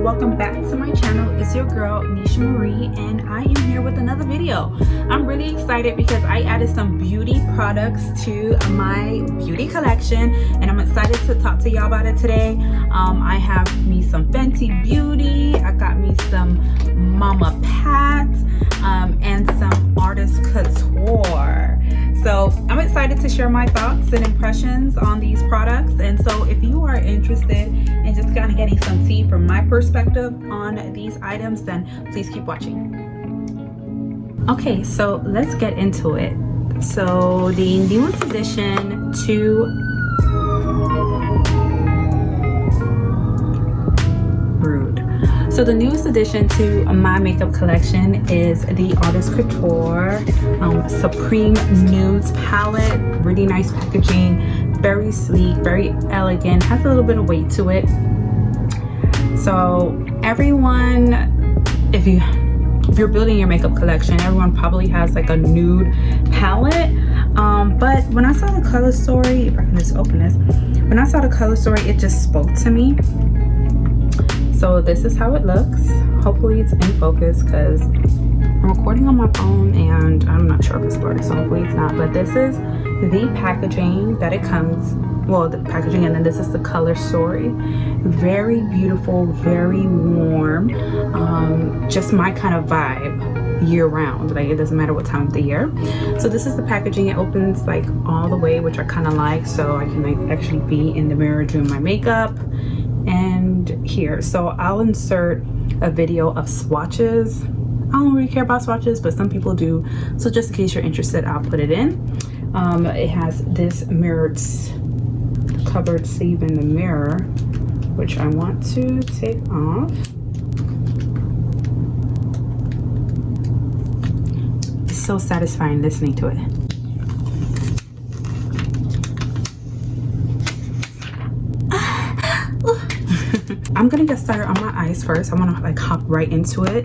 welcome back to my channel. It's your girl Neisha Marie, and I am here with another video. I'm really excited because I added some beauty products to my beauty collection, and I'm excited to talk to y'all about it today. I have me some Fenty Beauty, I got me some Mama Pat, and some Artist Couture. So I'm excited to share my thoughts and impressions on these products. And so if you are interested in just kind of getting some tea from my perspective on these items, then please keep watching. Okay, so let's get into it. So the newest addition to So the newest addition to my makeup collection is the Artist Couture Supreme Nudes palette. Really nice packaging, very sleek, very elegant, has a little bit of weight to it. So everyone, if you're building your makeup collection, everyone probably has like a nude palette. But when I saw the color story, if I can just open this, when I saw the color story, it just spoke to me. So this is how it looks. Hopefully it's in focus because I'm recording on my phone and I'm not sure if it's blurry, so hopefully it's not. But this is the packaging that it comes, well, the packaging, and then this is the color story. Very beautiful, very warm, just my kind of vibe year round. Like, it doesn't matter what time of the year. So this is the packaging. It opens like all the way, which I kind of like, so I can like actually be in the mirror doing my makeup. And here, so I'll insert a video of swatches. I don't really care about swatches, but some people do, so just in case you're interested, I'll put it in. It has this mirrored covered sleeve in the mirror, which I want to take off. It's so satisfying listening to it. I'm gonna get started on my eyes first. I'm gonna like hop right into it,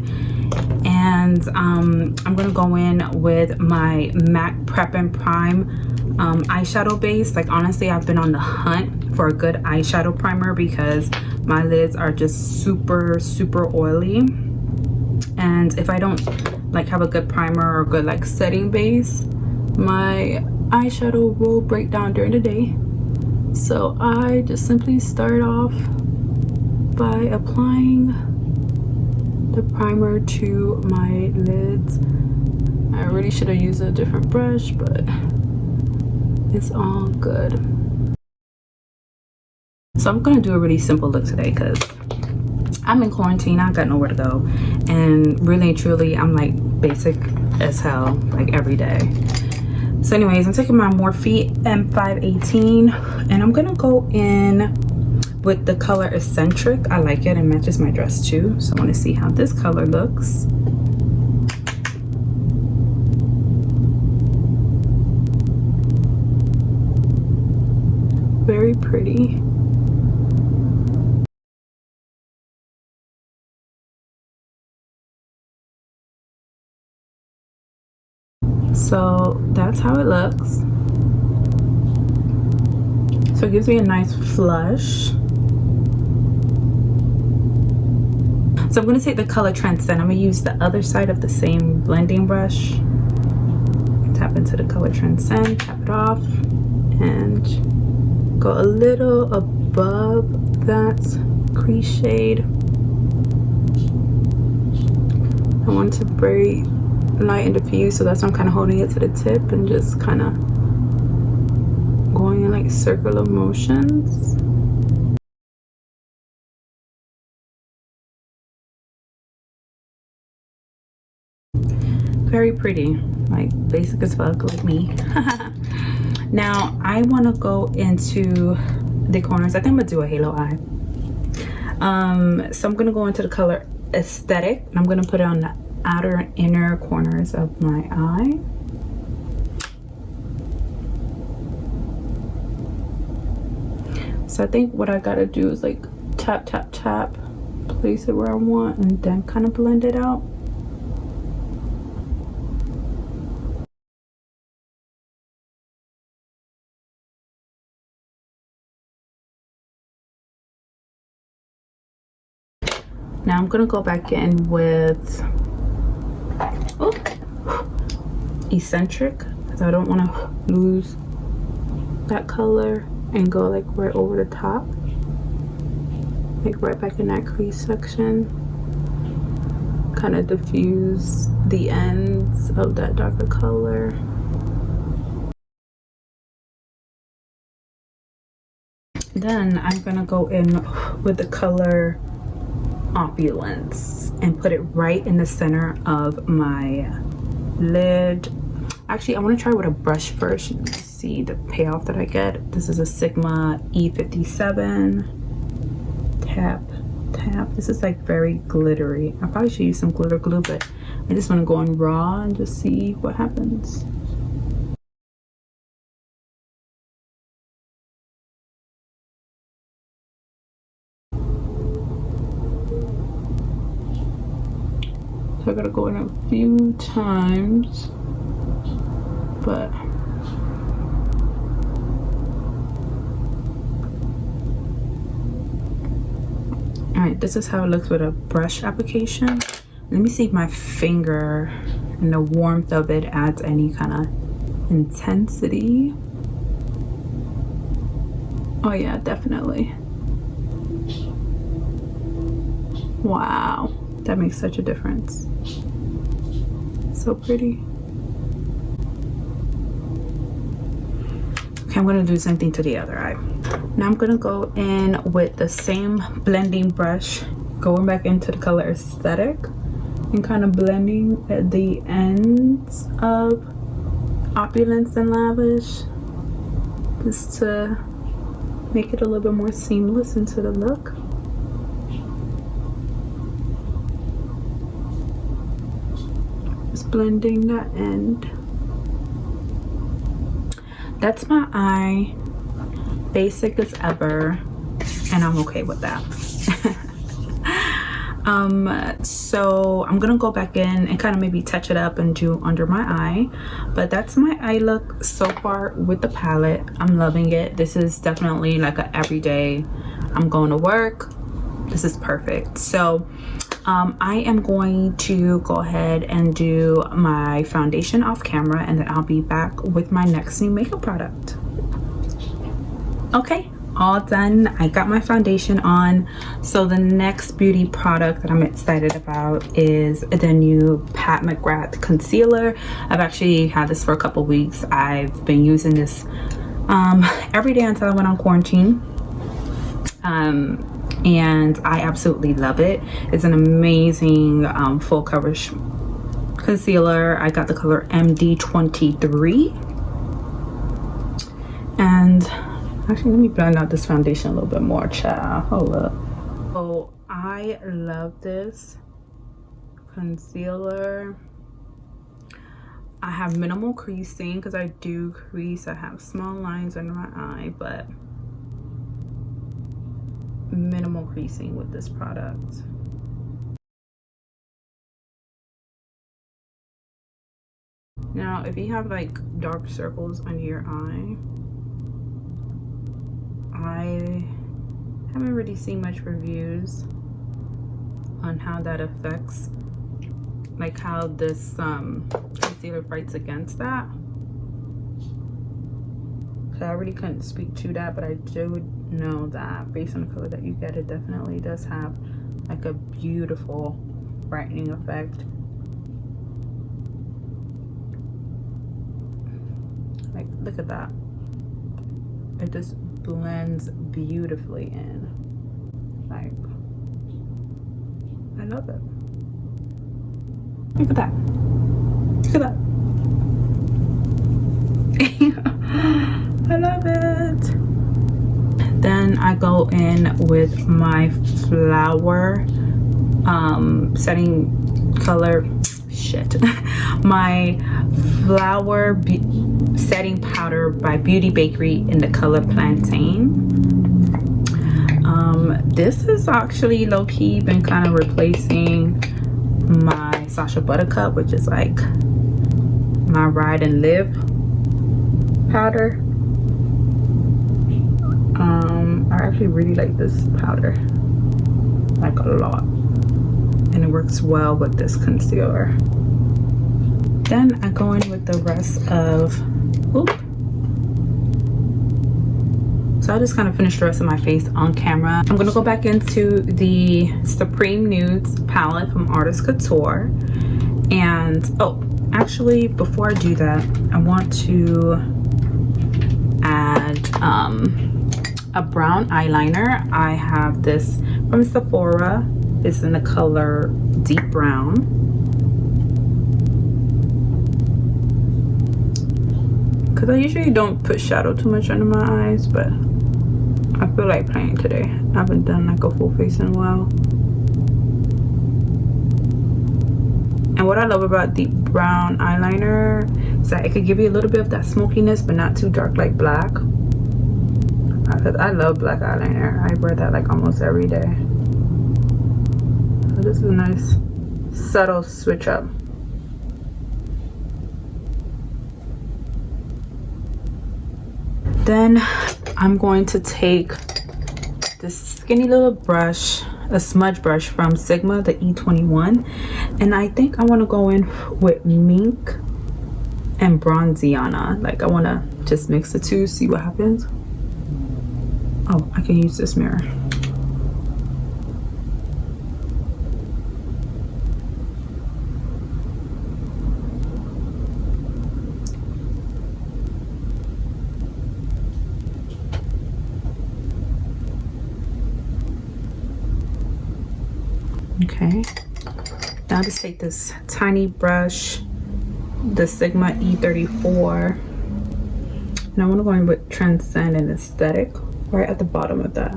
and I'm gonna go in with my MAC Prep and Prime eyeshadow base. Like, honestly, I've been on the hunt for a good eyeshadow primer because my lids are just super oily, and if I don't like have a good primer or good like setting base, my eyeshadow will break down during the day. So I just simply start off by applying the primer to my lids. I really should have used a different brush, but it's all good. So I'm gonna do a really simple look today because I'm in quarantine. I got nowhere to go, and really truly I'm like basic as hell, like every day. So anyways, I'm taking my Morphe M518 and I'm gonna go in with the color Eccentric. I like it, it matches my dress too, so I want to see how this color looks. Very pretty. So that's how it looks. So it gives me a nice flush. So I'm going to take the color Transcend. I'm going to use the other side of the same blending brush. Tap into the color Transcend, tap it off, and go a little above that crease shade. I want to very light and diffuse, so that's why I'm kind of holding it to the tip and just kind of going in like circular motions. Very pretty, like basic as fuck, like me. Now I want to go into the corners. I think I'm gonna do a halo eye. So I'm gonna go into the color Aesthetic, and I'm gonna put it on the outer and inner corners of my eye. So I think what I gotta do is like tap, place it where I want, and then kind of blend it out. Now I'm gonna go back in with Eccentric, because I don't want to lose that color, and go like right over the top, like right back in that crease section, kind of diffuse the ends of that darker color. Then I'm gonna go in with the color Opulence and put it right in the center of my lid. Actually, I want to try with a brush first and see the payoff that I get. This is a Sigma E57. Tap, tap. This is like very glittery. I probably should use some glitter glue, but I just want to go on raw and just see what happens. So I gotta go in a few times, but all right, this is how it looks with a brush application. Let me see if my finger and the warmth of it adds any kind of intensity. Oh yeah, definitely. Wow, that makes such a difference. So pretty. Okay, I'm gonna do the same thing to the other eye. Now I'm gonna go in with the same blending brush, going back into the color Aesthetic and kind of blending at the ends of Opulence and Lavish, just to make it a little bit more seamless into the look. Blending that end. That's my eye, basic as ever, and I'm okay with that. So I'm gonna go back in and kind of maybe touch it up and do under my eye, but that's my eye look so far with the palette. I'm loving it. This is definitely like a everyday, I'm going to work, this is perfect. So I am going to go ahead and do my foundation off camera, and then I'll be back with my next new makeup product. Okay, all done. I got my foundation on. So the next beauty product that I'm excited about is the new Pat McGrath concealer. I've actually had this for a couple weeks. I've been using this every day until I went on quarantine. And I absolutely love it. It's an amazing full coverage concealer. I got the color MD23. And actually, let me blend out this foundation a little bit more, child. Hold up. Oh, I love this concealer. I have minimal creasing because I do crease. I have small lines under my eye, but minimal creasing with this product. Now, if you have like dark circles under your eye, I haven't really seen much reviews on how that affects, like how this concealer fights against that. So I really couldn't speak to that, but I do know that based on the color that you get, it definitely does have like a beautiful brightening effect. Like, look at that. It just blends beautifully in. Like, I love it. Look at that. Look at that. I love it. Then I go in with my flower setting color, my flower setting powder by Beauty Bakery in the color Plantain. This is actually low-key been kind of replacing my Sacha Buttercup, which is like my Ride and Live powder. I actually really like this powder, like a lot. and it works well with this concealer. Then I go in with the rest of, so I just kind of finished the rest of my face on camera. I'm gonna go back into the Supreme Nudes palette from Artist Couture. And oh, actually before I do that, I want to add a brown eyeliner. I have this from Sephora. It's in the color Deep Brown. Because I usually don't put shadow too much under my eyes, but I feel like playing today. I haven't done like a full face in a while. And what I love about deep brown eyeliner is that it could give you a little bit of that smokiness, but not too dark like black. I love black eyeliner. I wear that like almost every day. So this is a nice subtle switch up. Then I'm going to take this skinny little brush, a smudge brush from Sigma, the E21, and I think I want to go in with Mink and Bronziana. Like I want to just mix the two, see what happens. Oh, I can use this mirror. Okay, now just take this tiny brush, the Sigma E34, and I want to go in with Transcendent Aesthetic right at the bottom of that.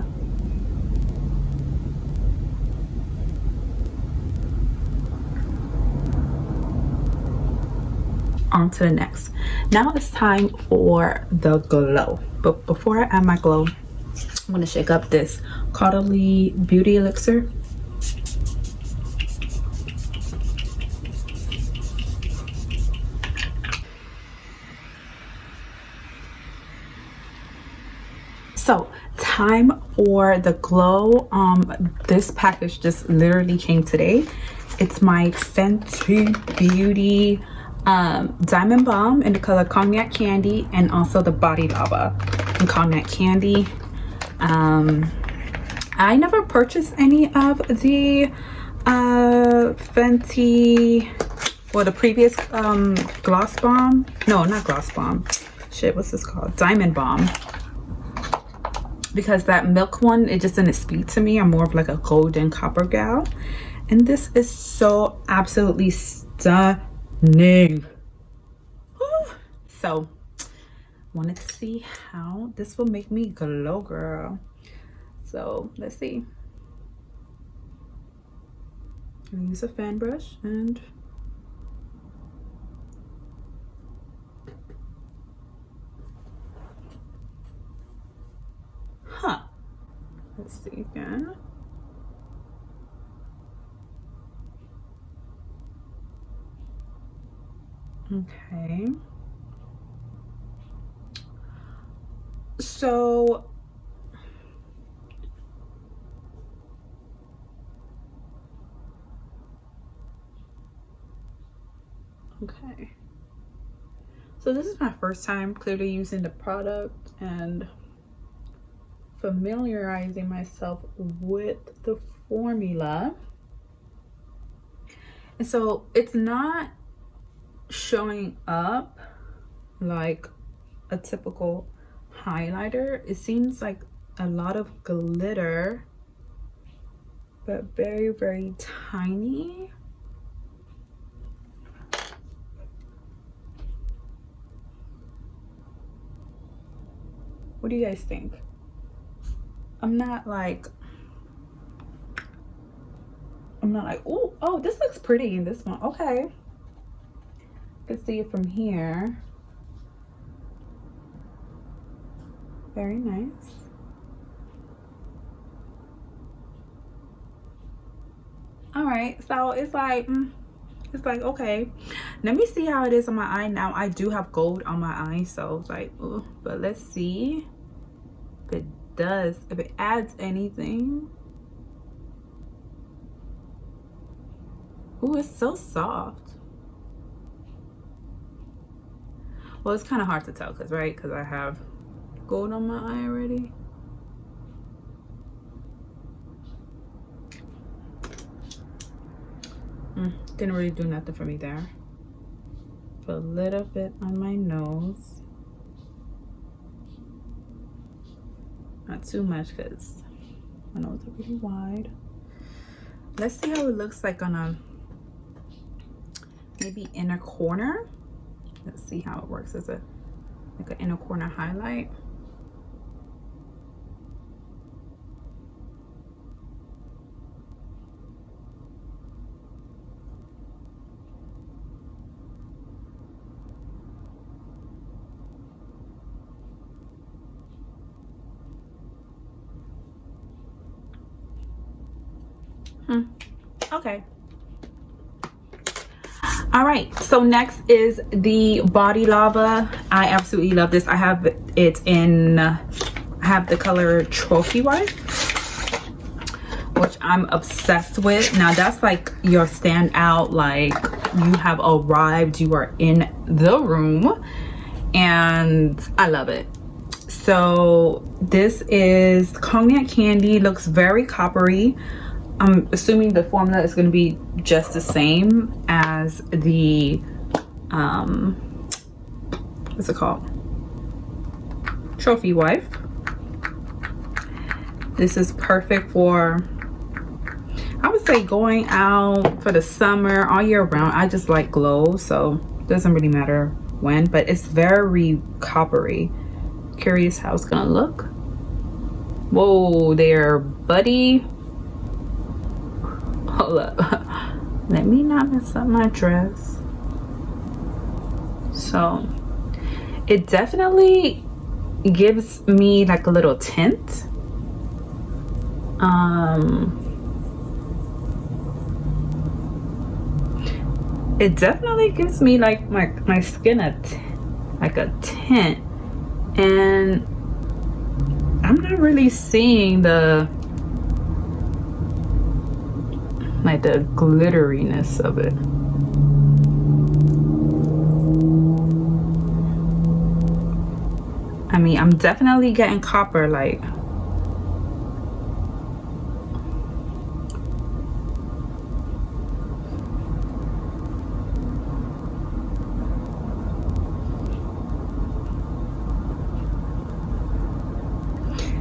On to the next. Now it's time for the glow, but before I add my glow, I'm going to shake up this Caudalie Beauty Elixir. So time for the glow. This package just literally came today. It's my Fenty Beauty Diamond Balm in the color Cognac Candy, and also the Body Lava in Cognac Candy. I never purchased any of the Fenty or the previous gloss bomb. No, not gloss bomb. Shit, what's this called? Diamond Balm. Because that milk one, it just didn't speak to me. I'm more of like a golden copper gal. And this is so absolutely stunning. Whew. So, wanted to see how this will make me glow, girl. So, let's see. I'm gonna use a fan brush and... Let's see again. Okay. So okay. So this is my first time clearly using the product and familiarizing myself with the formula. And so it's not showing up like a typical highlighter. It seems like a lot of glitter, but very, very tiny. What do you guys think? I'm not like, oh, this looks pretty in this one. Okay. You can see it from here. Very nice. All right, so it's like okay, let me see how it is on my eye. Now I do have gold on my eye, so it's like, ooh, but let's see if it does, if it adds anything. Ooh, it's so soft. Well, it's kind of hard to tell because, right, because I have gold on my eye already. Didn't really do nothing for me there. Put a little bit on my nose. Not too much because my nose is pretty wide. Let's see how it looks like on a maybe inner corner. Let's see how it works as a like an inner corner highlight. Okay. All right, so next is the Body Lava. I absolutely love this. I have it in, I have the color Trophy Wife, which I'm obsessed with. Now that's like your standout, like you have arrived, you are in the room, and I love it. So this is Cognac Candy, looks very coppery. I'm assuming the formula is going to be just the same as the what's it called, Trophy Wife. This is perfect for, I would say, going out for the summer, all year round. I just like glow, so it doesn't really matter when, but it's very coppery. Curious how it's gonna look. Whoa there, buddy. Hold up. Let me not mess up my dress. So it definitely gives me like a little tint. It definitely gives me like my skin like a tint, and I'm not really seeing the like the glitteriness of it. I mean, I'm definitely getting copper, like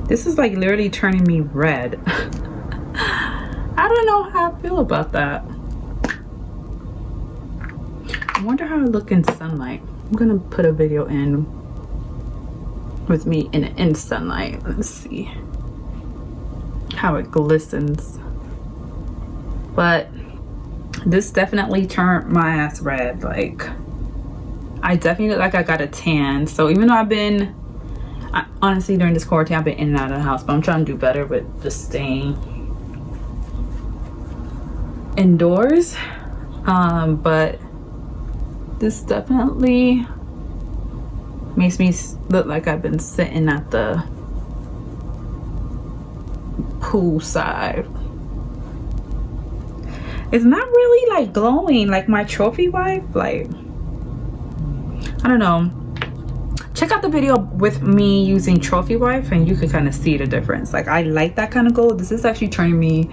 this is like literally turning me red. I don't know how I feel about that. I wonder how I look in sunlight. I'm gonna put a video in with me in sunlight. Let's see how it glistens. But this definitely turned my ass red. Like, I definitely look like I got a tan. So even though honestly during this quarantine I've been in and out of the house, but I'm trying to do better with just staying indoors. But this definitely makes me look like I've been sitting at the poolside. It's not really like glowing like my Trophy Wife. Like, I don't know. Check out the video with me using Trophy Wife and you can kind of see the difference. Like, I like that kind of gold. This is actually turning me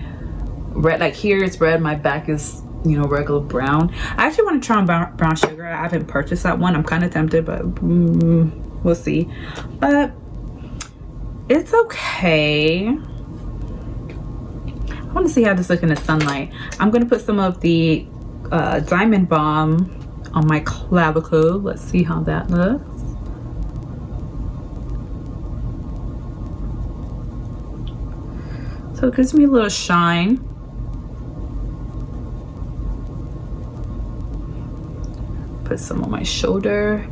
red. Like here it's red, my back is, you know, regular brown. I actually want to try on brown sugar. I haven't purchased that one. I'm kind of tempted, but we'll see. But it's okay. I want to see how this looks in the sunlight. I'm going to put some of the Diamond Balm on my clavicle. Let's see how that looks. So it gives me a little shine. Put some on my shoulder.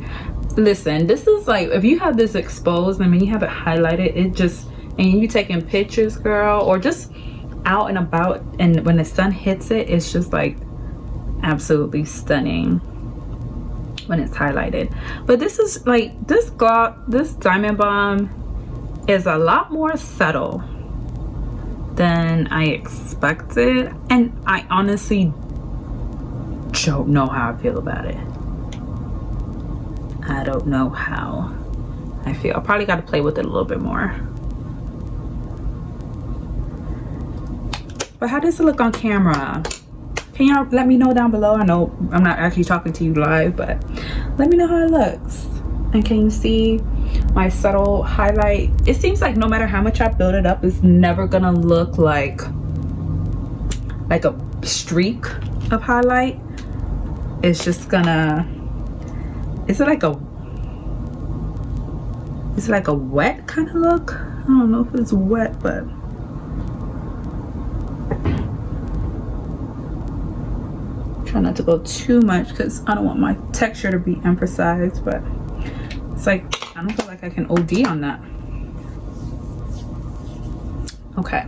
Listen, this is like, if you have this exposed, I mean, you have it highlighted, it just, and you taking pictures, girl, or just out and about, and when the sun hits it, it's just like absolutely stunning when it's highlighted. But this is like, this Diamond Balm is a lot more subtle than I expected, and I honestly don't know how I feel about it. I don't know how I feel. I probably got to play with it a little bit more. But how does it look on camera? Can y'all let me know down below? I know I'm not actually talking to you live, but let me know how it looks. And can you see my subtle highlight? It seems like no matter how much I build it up, it's never gonna look like a streak of highlight. It's just gonna, is it like a wet kind of look? I don't know if it's wet, but try not to go too much because I don't want my texture to be emphasized, but it's like, I don't feel like I can OD on that. Okay,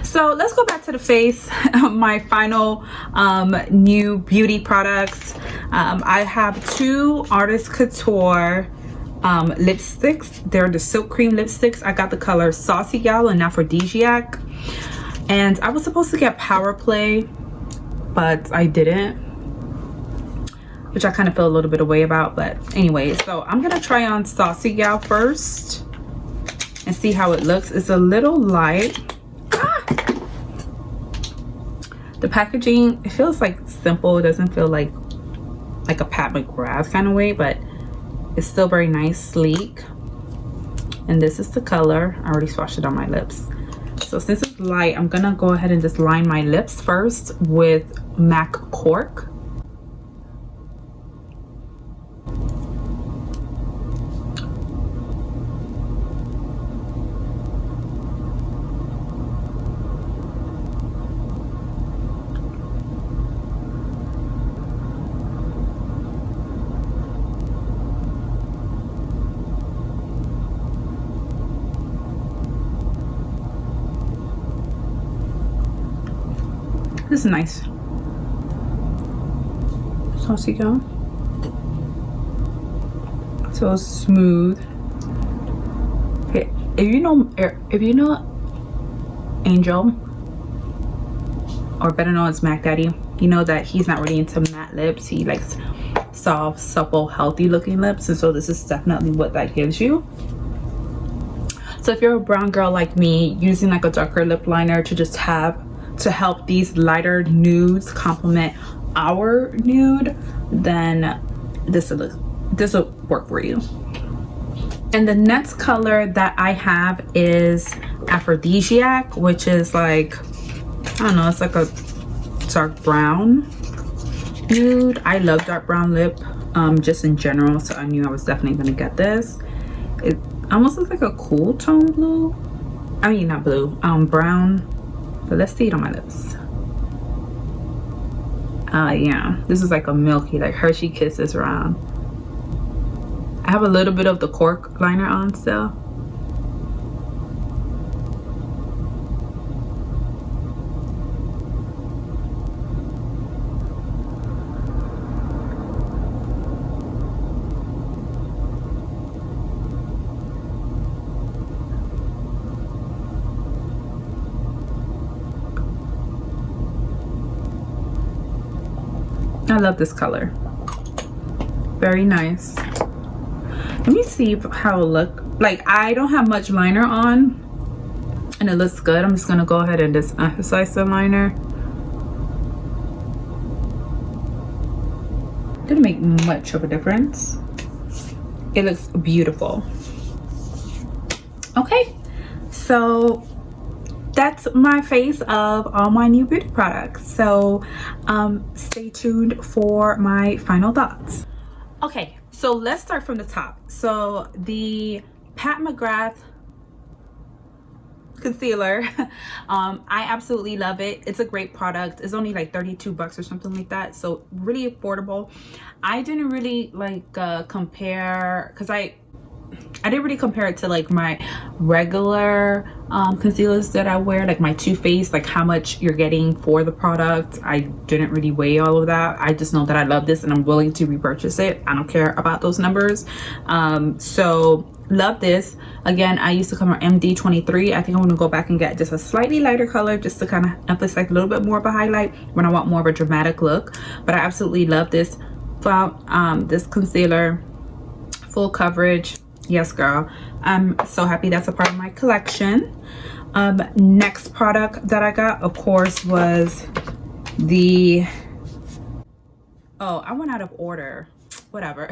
so let's go back to the face. My final new beauty products. I have two Artist Couture lipsticks. They're the silk cream lipsticks. I got the color Saucy Gal and Aphrodisiac, and I was supposed to get Power Play, but I didn't, which I kind of feel a little bit away about. But anyway, so I'm gonna try on Saucy Gal first and see how it looks. It's a little light. The packaging, it feels like simple. It doesn't feel like a Pat McGrath kind of way, but it's still very nice, sleek. And this is the color. I already swatched it on my lips. So since it's light, I'm gonna go ahead and just line my lips first with MAC Cork. This is nice. Saucy Gal. So smooth. Okay, if you know Angel, or better known as Mac Daddy, you know that he's not really into matte lips. He likes soft, supple, healthy looking lips, and so this is definitely what that gives you. So if you're a brown girl like me, using like a darker lip liner to help these lighter nudes complement our nude, then this will work for you. And the next color that I have is Aphrodisiac, which is like, I don't know, it's like a dark brown nude. I love dark brown lip just in general, so I knew I was definitely gonna get this. It almost looks like a cool tone blue. I mean, not blue, brown. But let's see it on my lips. Yeah, this is like a milky, like Hershey Kisses round. I have a little bit of the cork liner on still. I love this color. Very nice. Let me see how it look. Like, I don't have much liner on and it looks good. I'm just gonna go ahead and just emphasize the liner. Didn't make much of a difference. It looks beautiful. Okay, so that's my face of all my new beauty products. So stay tuned for my final thoughts. Okay, so let's start from the top. So the Pat McGrath concealer, I absolutely love it. It's a great product. It's only like 32 bucks or something like that, so really affordable. I didn't really like compare, because I didn't really compare it to like my regular concealers that I wear, like my Too Faced, like how much you're getting for the product. I didn't really weigh all of that. I just know that I love this and I'm willing to repurchase it. I don't care about those numbers. So love this. Again, I used to color MD23. I think I'm gonna go back and get just a slightly lighter color just to kind of emphasize a little bit more of a highlight when I want more of a dramatic look. But I absolutely love this this concealer, full coverage. Yes, girl. I'm so happy that's a part of my collection. Next product that I got, of course, was the, oh, I went out of order. Whatever.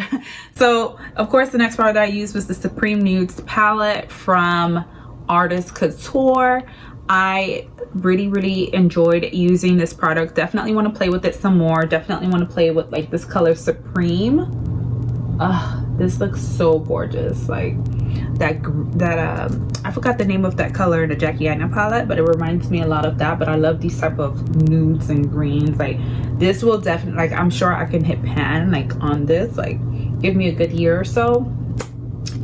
So, of course, the next product that I used was the Supreme Nudes palette from Artist Couture. I really enjoyed using this product. Definitely want to play with it some more. Definitely want to play with like this color Supreme. This looks so gorgeous. Like that I forgot the name of that color in the Jackie Aina palette, but it reminds me a lot of that. But I love these type of nudes and greens. Like this will definitely, like, I'm sure I can hit pan like on this. Like give me a good year or so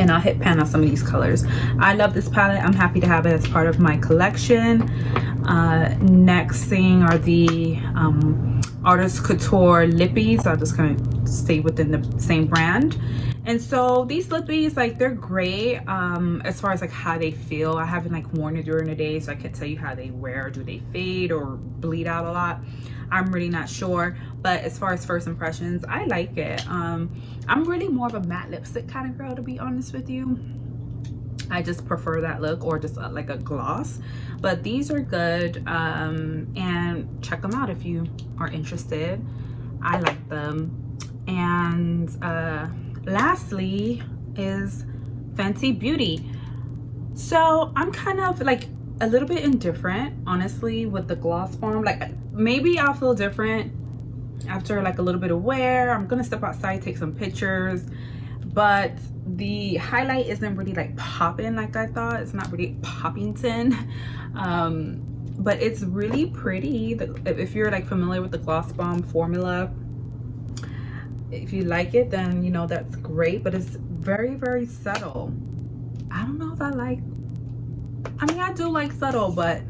and I'll hit pan on some of these colors. I love this palette. I'm happy to have it as part of my collection. Next thing are the Artist Couture lippies. I'll just kind of stay within the same brand. And so these lippies, like, they're great as far as like how they feel. I haven't like worn it during the day, so I can't tell you how they wear. Do they fade or bleed out a lot? I'm really not sure. But as far as first impressions, I like it. I'm really more of a matte lipstick kind of girl, to be honest with you. I just prefer that look, or just like a gloss. But these are good, and check them out if you are interested. I like them. And lastly is Fenty Beauty. So I'm kind of like a little bit indifferent, honestly, with the gloss bomb. Like maybe I'll feel different after like a little bit of wear. I'm gonna step outside, take some pictures, but the highlight isn't really like popping like I thought. It's not really Poppington, but it's really pretty. If you're like familiar with the gloss bomb formula, if you like it, then you know that's great. But it's very subtle. I don't know if I like, I mean, I do like subtle, but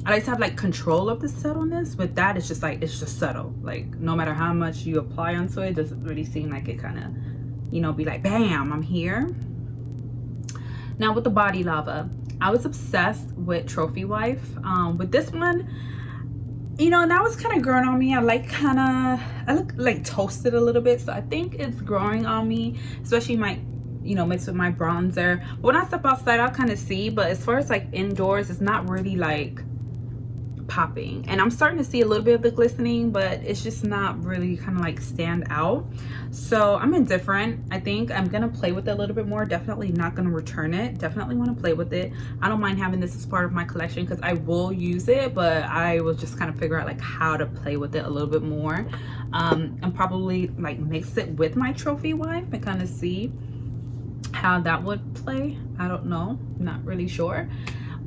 I like to have like control of the subtleness. With that, it's just like, it's just subtle. Like no matter how much you apply onto it, it doesn't really seem like it kind of, you know, be like, bam, I'm here. Now with the Body Lava, I was obsessed with Trophy Wife. With this one, you know, that was kind of growing on me. I look like toasted a little bit, so I think it's growing on me, especially my, you know, mixed with my bronzer. But when I step outside, I'll kind of see, but as far as like indoors, it's not really like popping. And I'm starting to see a little bit of the glistening, but it's just not really kind of like stand out. So I'm indifferent. I think I'm gonna play with it a little bit more. Definitely not gonna return it. Definitely want to play with it. I don't mind having this as part of my collection because I will use it, but I will just kind of figure out like how to play with it a little bit more, and probably like mix it with my Trophy Wife and kind of see how that would play. I don't know, not really sure.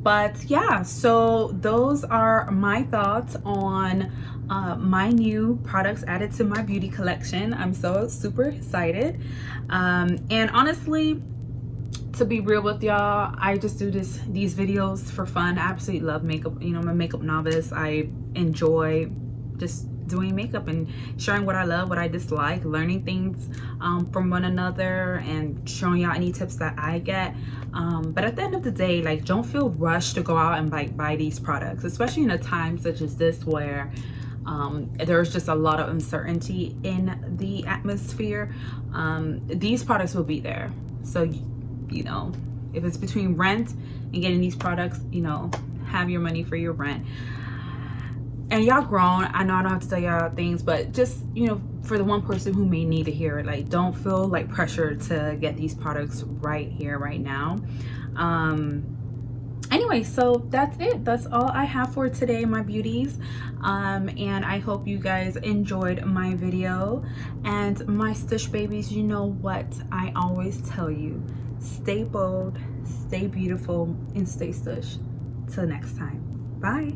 But yeah, so those are my thoughts on my new products added to my beauty collection. I'm so super excited. And honestly, to be real with y'all, I just do these videos for fun. I absolutely love makeup. You know, I'm a makeup novice. I enjoy just doing makeup and sharing what I love, what I dislike, learning things from one another, and showing y'all any tips that I get. But at the end of the day, like, don't feel rushed to go out and like buy these products, especially in a time such as this where there's just a lot of uncertainty in the atmosphere. These products will be there. So, you know, if it's between rent and getting these products, you know, have your money for your rent. And y'all grown, I know I don't have to tell y'all things, but just, you know, for the one person who may need to hear it, like, don't feel like pressure to get these products right here, right now. Anyway, so that's it. That's all I have for today, my beauties. And I hope you guys enjoyed my video. And my stush babies, you know what I always tell you: stay bold, stay beautiful, and stay stush. Till next time, bye.